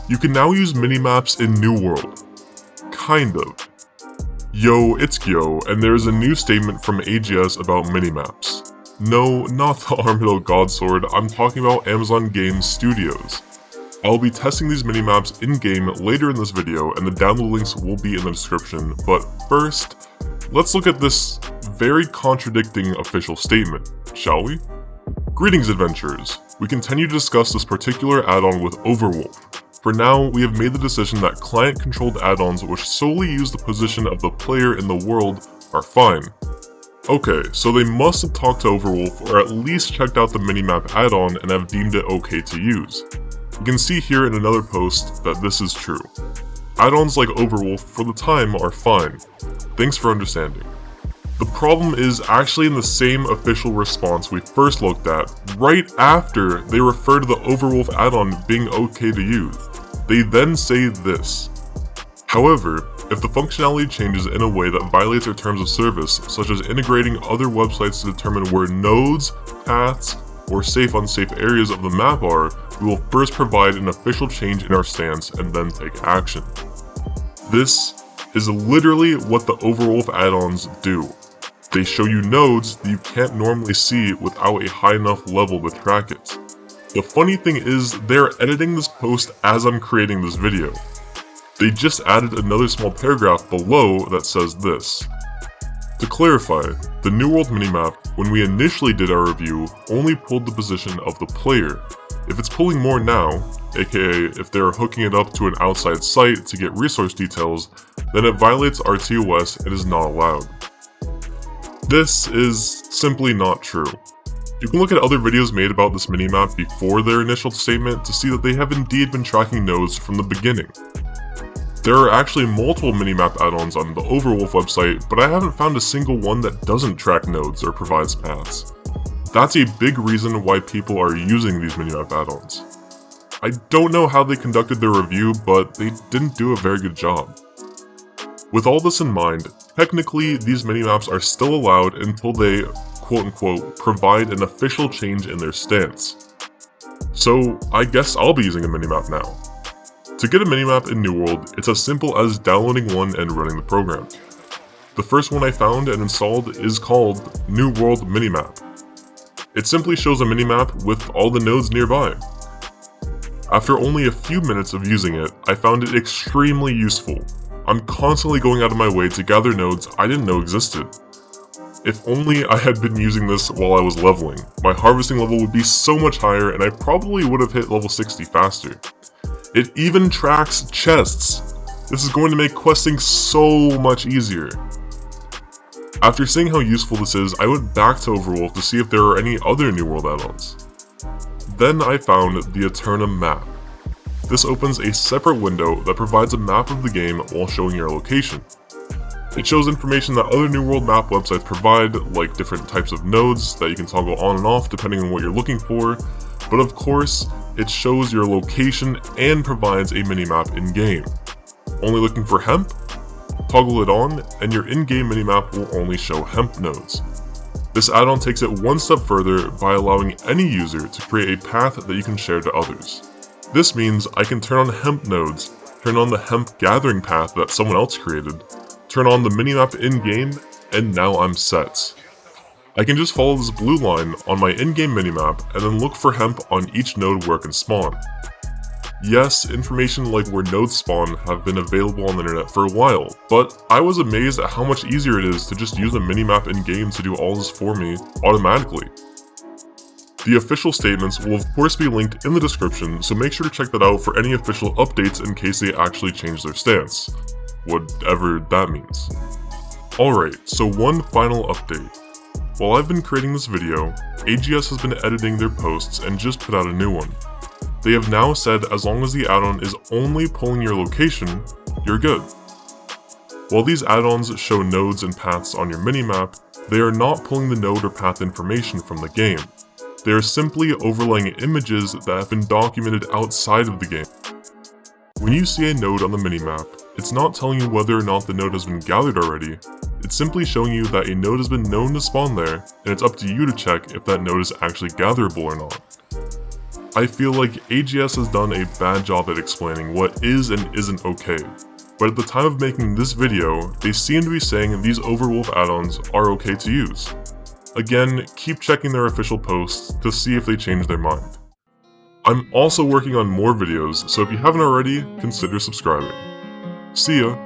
You can now use minimaps in New World. Kind of. Yo, it's Gyo, and there's a new statement from AGS about minimaps. No, not the Armadillo Godsword, I'm talking about Amazon Game Studios. I'll be testing these minimaps in-game later in this video, and the download links will be in the description, but first, let's look at this very contradicting official statement, shall we? Greetings adventurers, we continue to discuss this particular add-on with Overwolf. For now, we have made the decision that client-controlled add-ons which solely use the position of the player in the world are fine. Okay, so they must have talked to Overwolf or at least checked out the Minimap add-on and have deemed it okay to use. You can see here in another post that this is true. Add-ons like Overwolf for the time are fine. Thanks for understanding. The problem is actually in the same official response we first looked at, right after they refer to the Overwolf add-on being okay to use. They then say this. However, if the functionality changes in a way that violates our terms of service, such as integrating other websites to determine where nodes, paths, or safe/unsafe areas of the map are, we will first provide an official change in our stance and then take action. This is literally what the Overwolf add-ons do. They show you nodes that you can't normally see without a high enough level to track it. The funny thing is, they're editing this post as I'm creating this video. They just added another small paragraph below that says this. To clarify, the New World Minimap, when we initially did our review, only pulled the position of the player. If it's pulling more now, aka if they're hooking it up to an outside site to get resource details, then it violates our TOS and is not allowed. This is simply not true. You can look at other videos made about this minimap before their initial statement to see that they have indeed been tracking nodes from the beginning. There are actually multiple minimap add-ons on the Overwolf website, but I haven't found a single one that doesn't track nodes or provides paths. That's a big reason why people are using these minimap add-ons. I don't know how they conducted their review, but they didn't do a very good job. With all this in mind, technically these minimaps are still allowed until they quote-unquote provide an official change in their stance. So I guess I'll be using a minimap now. To get a minimap in New World, it's as simple as downloading one and running the program. The first one I found and installed is called New World MiniMap. It simply shows a minimap with all the nodes nearby. After only a few minutes of using it, I found it extremely useful. I'm constantly going out of my way to gather nodes I didn't know existed. If only I had been using this while I was leveling, my harvesting level would be so much higher and I probably would have hit level 60 faster. It even tracks chests. This is going to make questing so much easier. After seeing how useful this is, I went back to Overwolf to see if there are any other New World add-ons. Then I found the Aeternum Map. This opens a separate window that provides a map of the game while showing your location. It shows information that other New World map websites provide, like different types of nodes that you can toggle on and off depending on what you're looking for, but of course, it shows your location and provides a minimap in-game. Only looking for hemp? Toggle it on, and your in-game minimap will only show hemp nodes. This add-on takes it one step further by allowing any user to create a path that you can share to others. This means I can turn on hemp nodes, turn on the hemp gathering path that someone else created, turn on the minimap in-game, and now I'm set. I can just follow this blue line on my in-game minimap and then look for hemp on each node where it can spawn. Yes, information like where nodes spawn have been available on the internet for a while, but I was amazed at how much easier it is to just use a minimap in-game to do all this for me automatically. The official statements will of course be linked in the description, so make sure to check that out for any official updates in case they actually change their stance. Whatever that means. Alright, so one final update. While I've been creating this video, AGS has been editing their posts and just put out a new one. They have now said as long as the add-on is only pulling your location, you're good. While these add-ons show nodes and paths on your minimap, they are not pulling the node or path information from the game. They are simply overlaying images that have been documented outside of the game. When you see a node on the minimap, it's not telling you whether or not the node has been gathered already, it's simply showing you that a node has been known to spawn there, and it's up to you to check if that node is actually gatherable or not. I feel like AGS has done a bad job at explaining what is and isn't okay, but at the time of making this video, they seem to be saying these Overwolf add-ons are okay to use. Again, keep checking their official posts to see if they change their mind. I'm also working on more videos, so if you haven't already, consider subscribing. See ya!